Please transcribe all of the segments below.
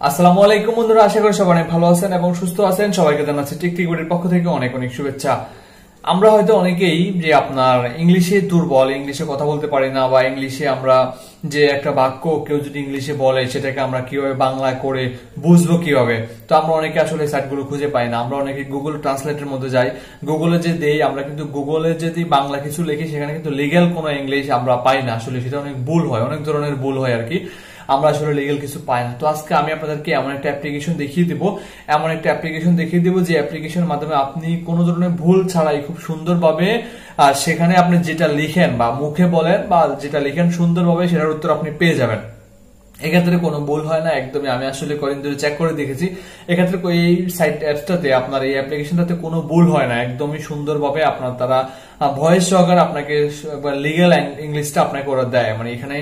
আসসালামু আলাইকুম বন্ধুরা, আশা করি সবাই অনেক ভালো আছেন এবং সুস্থ আছেন। সবাইকে জানাচ্ছি টিকটিকির পক্ষ থেকে অনেক অনেক শুভেচ্ছা। আমরা হয়তো অনেকেই যে আপনার ইংলিশে দুর্বল, ইংলিশে কথা বলতে পারি না, বা ইংলিশে আমরা যে একটা বাক্য কেউ যদি ইংলিশে বলে সেটাকে আমরা কিভাবে বাংলা করে বুঝবো কিভাবে, তো আমরা অনেকে আসলে সাইটগুলো খুঁজে পাই না। আমরা অনেকে গুগল ট্রান্সলেটের মধ্যে যাই, গুগলে যে দেই আমরা, কিন্তু গুগলে যদি বাংলা কিছু লিখি সেখানে কিন্তু লিগ্যাল কোনো ইংলিশ আমরা পাই না। আসলে সেটা অনেক ভুল হয়, অনেক ধরনের ভুল হয় আর কি, আমরা আসলে লিগ্যাল কিছু পাই না। তো আজকে আমি আপনাদেরকে এমন একটা অ্যাপ্লিকেশন দেখিয়ে দিব, যে অ্যাপ্লিকেশনের মাধ্যমে আপনি কোনো ধরনের ভুল ছাড়াই খুব সুন্দরভাবে সেখানে আপনি যেটা লিখেন বা মুখে বলেন বা যেটা লিখেন সুন্দরভাবে সেটার উত্তর আপনি পেয়ে যাবেন। এক্ষেত্রে কোনো ভুল হয় না একদমই। আমি আসলে কয়েকদিন ধরে চেক করে দেখেছি, এক্ষেত্রে এই সাইট অ্যাপসটাতে আপনার এই অ্যাপ্লিকেশনটাতে কোনো ভুল হয় না, একদমই সুন্দরভাবে আপনার তারা ভয়েস সহকারে আপনাকে লিগ্যাল ইংলিশটা আপনাকে ওরা দেয়। মানে এখানে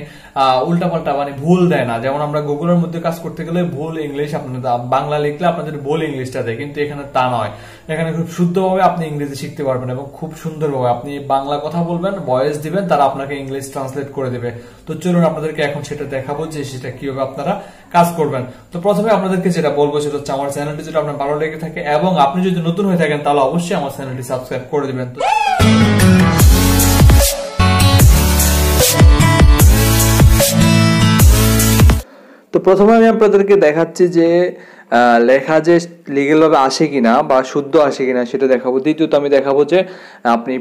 উল্টাপাল্টা মানে ভুল দেয় না। যেমন আমরা গুগলের মধ্যে কাজ করতে গেলে ভুল ইংলিশ আপনাদের বাংলা লিখলে আপনাদের ভুল ইংলিশটা দেয়, কিন্তু এখানে তা নয়। এখানে খুব শুদ্ধভাবে আপনি ইংরেজি শিখতে পারবেন এবং খুব সুন্দরভাবে আপনি বাংলা কথা বলবেন, ভয়েস দিবেন, তারা আপনাকে ইংলিশ ট্রান্সলেট করে দেবে। তো চলুন আপনাদেরকে এখন সেটা দেখাবো যে সেটা কিভাবে আপনারা কাজ করবেন। তো প্রথমে আপনাদেরকে যেটা বলবো সেটা হচ্ছে আমার চ্যানেলটি যদি আপনার ভালো লেগে থাকে এবং আপনি যদি নতুন হয়ে থাকেন তাহলে অবশ্যই আমার চ্যানেলটি সাবস্ক্রাইব করে দিবেন। তো প্রথমে আমি আপনাদেরকে দেখাচ্ছি যে লেখা যে লিগ্যাল ভাবে আসে কিনা বা শুদ্ধ আসে কিনা সেটা দেখাবো। দ্বিতীয়ত আমি দেখাবো যে আপনি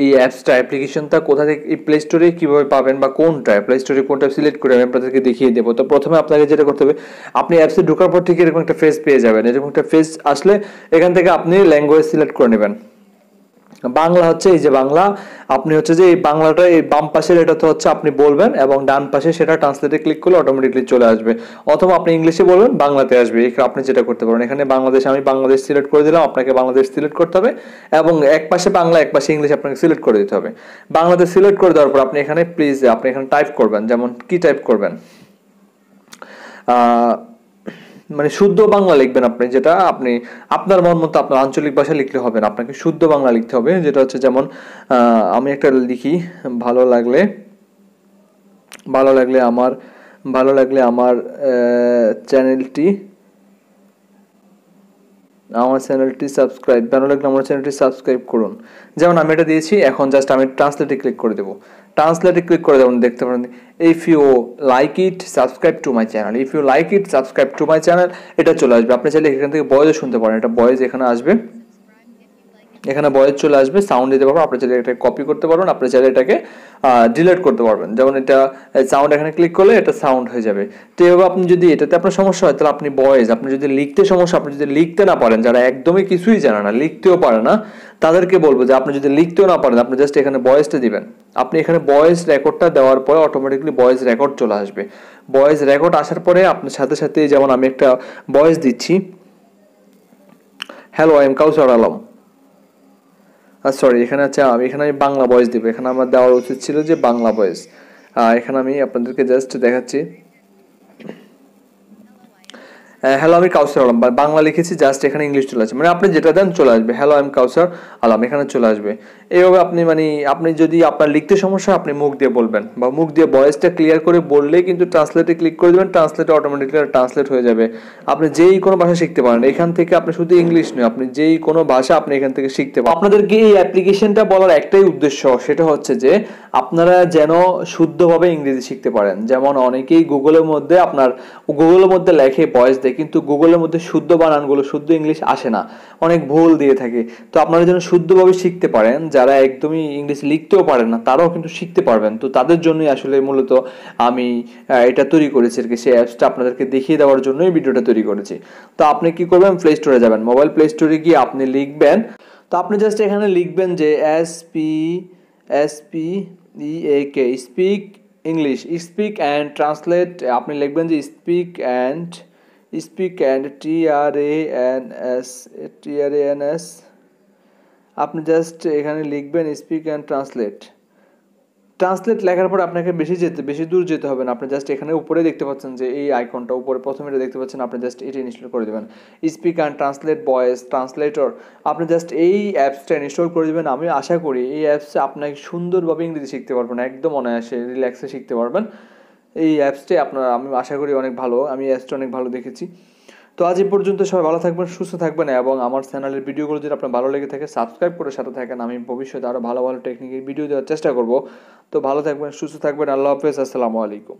এই অ্যাপ্লিকেশনটা কোথা থেকে, এই প্লে স্টোরে কিভাবে পাবেন বা কোনটা প্লে স্টোরে কোনটা সিলেক্ট করে আমি আপনাদেরকে দেখিয়ে দেবো। তো প্রথমে আপনাকে যেটা করতে হবে, আপনি অ্যাপসে ঢোকার পর ঠিক এরকম একটা ফেজ পেয়ে যাবেন। এরকম একটা ফেজ আসলে এখান থেকে আপনি ল্যাঙ্গুয়েজ সিলেক্ট করে নেবেন। বাংলা হচ্ছে এই যে বাংলা, আপনি হচ্ছে যে এই বাংলাটা এই বাম পাশের এটা তো হচ্ছে আপনি বলবেন এবং ডান পাশে সেটা ট্রান্সলেটে ক্লিক করলে অটোমেটিকলি চলে আসবে, অথবা আপনি ইংলিশে বলবেন বাংলাতে আসবে। আপনি যেটা করতে পারেন, এখানে বাংলাদেশ, আমি বাংলাদেশ সিলেক্ট করে দিলাম, আপনাকে বাংলাদেশ সিলেক্ট করতে হবে এবং এক পাশে বাংলা এক পাশে ইংলিশ আপনাকে সিলেক্ট করে দিতে হবে। বাংলাদেশ সিলেক্ট করে দেওয়ার পর আপনি এখানে প্লিজ আপনি এখানে টাইপ করবেন, যেমন কি টাইপ করবেন, মানে শুদ্ধ বাংলা লিখবেন আপনি, যেটা আপনি আপনার মন মতো আপনার আঞ্চলিক ভাষা লিখলে হবে না, আপনাকে শুদ্ধ বাংলা লিখতে হবে। যেটা হচ্ছে যেমন আমি একটা লিখি, ভালো লাগলে আমার চ্যানেলটি সাবস্ক্রাইব করুন। যেমন আমি এটা দিয়েছি, এখন জাস্ট আমি ট্রান্সলেটে ক্লিক করে দেবো। ট্রান্সলেটে ক্লিক করে দেবেন, দেখতে পারেন if you like it subscribe to my channel, এটা চলে আসবে। আপনি চাইলে এখান থেকে ভয়েস শুনতে পারেন, এটা ভয়েস এখানে আসবে, এখানে ভয়েস চলে আসবে, সাউন্ড দিতে পারবেন। আপনি চাইলে এটা কপি করতে পারবেন, আপনি চাইলে এটাকে ডিলিট করতে পারবেন। যেমন এটা সাউন্ড এখানে ক্লিক করলে এটা সাউন্ড হয়ে যাবে। তো এভাবে আপনি যদি এটাতে আপনার সমস্যা হয় তাহলে আপনি ভয়েস, আপনি যদি লিখতে সমস্যা, আপনি যদি লিখতে না পারেন, যারা একদমই কিছুই জানে না, লিখতেও পারে না, তাদেরকে বলবো যে আপনি যদি লিখতেও না পারেন আপনি জাস্ট এখানে ভয়েসটা দিবেন। আপনি এখানে ভয়েস রেকর্ডটা দেওয়ার পরে অটোমেটিকলি ভয়েস রেকর্ড চলে আসবে। ভয়েস রেকর্ড আসার পরে আপনার সাথে সাথে, যেমন আমি একটা ভয়েস দিচ্ছি, hello I am Kausar Alam, sorry এখানে আছে, এখানে আমি বাংলা ভয়েস দিব, এখানে আমার দেওয়ার উচিত ছিল যে বাংলা ভয়েস। এখানে আমি আপনাদেরকে জাস্ট দেখাচ্ছি, হ্যালো আমি কাউসার আলম, বাংলা লিখেছি, জাস্ট এখানে ইংলিশ চলে আসবে, মানে আপনি যেটা দেন চলে আসবে, hello I am Kausar Alam এখানে চলে আসবে। এইভাবে আপনি মানে আপনি যদি আপনার লিখতে সমস্যা আপনি মুখ দিয়ে বলবেন, বা মুখ দিয়ে ভয়েসটা ক্লিয়ার করে বললেই কিন্তু ট্রান্সলেটে ক্লিক করে দেবেন, ট্রান্সলেটে অটোমেটিকলি ট্রান্সলেট হয়ে যাবে। আপনি যেই কোনো ভাষা শিখতে পারেন এখান থেকে, আপনি শুধু ইংলিশ নয়, আপনি যেই কোনো ভাষা আপনি এখান থেকে শিখতে পারেন। আপনাদেরকে এই অ্যাপ্লিকেশনটা বলার একটাই উদ্দেশ্য, সেটা হচ্ছে যে আপনারা যেন শুদ্ধভাবে ইংরেজি শিখতে পারেন। যেমন অনেকেই গুগলের মধ্যে লেখে ভয়েস দেয়, কিন্তু গুগলের মধ্যে শুদ্ধ বানানগুলো, শুদ্ধ ইংলিশ আসে না, অনেক ভুল দিয়ে থাকে। তো আপনারা যেন শুদ্ধভাবে শিখতে পারেন, যারা একদমই ইংলিশ লিখতেও পারেন না তারাও কিন্তু শিখতে পারবেন। তো তাদের জন্যই আসলে মূলত আমি এটা তৈরি করেছি আর কি, সেই অ্যাপসটা আপনাদেরকে দেখিয়ে দেওয়ার জন্যই ভিডিওটা তৈরি করেছি। তো আপনি কি করবেন, প্লে স্টোরে যাবেন, মোবাইল প্লে স্টোরে গিয়ে আপনি লিখবেন, তো আপনি জাস্ট এখানে লিখবেন যে SPEAK speak English, speak and translate. আপনি লিখবেন যে স্পিক অ্যান্ড TRANS, আপনি জাস্ট এখানে লিখবেন স্পিক অ্যান্ড ট্রান্সলেট লেখার পর আপনাকে বেশি দূর যেতে হবে না। আপনি জাস্ট এখানে উপরে দেখতে পাচ্ছেন যে এই আইকনটা, উপরে প্রথমে এটা দেখতে পাচ্ছেন, আপনি জাস্ট এটা ইনস্টল করে দেবেন, speak and translate voice translator. আপনি জাস্ট এই অ্যাপসটা ইনস্টল করে দেবেন। আমি আশা করি এই অ্যাপসে আপনাকে সুন্দরভাবে ইংরেজি শিখতে পারবেন, একদম অনায়াসে রিল্যাক্সে শিখতে পারবেন। এই অ্যাপসটি আমি আশা করি অনেক ভালো, আমি অ্যাপসটা অনেক ভালো দেখেছি। তো আজ এই পর্যন্ত, সবাই ভালো থাকবেন, সুস্থ থাকবেন, এবং আমার চ্যানেলের ভিডিওগুলো যদি আপনার ভালো লেগে থাকে সাবস্ক্রাইব করে সাথে থাকেন। আমি ভবিষ্যতে আরও ভালো ভালো টেকনিকের ভিডিও দেওয়ার চেষ্টা করব। তো ভালো থাকবেন, সুস্থ থাকবেন, আল্লাহ হাফেজ, আসসালামু আলাইকুম।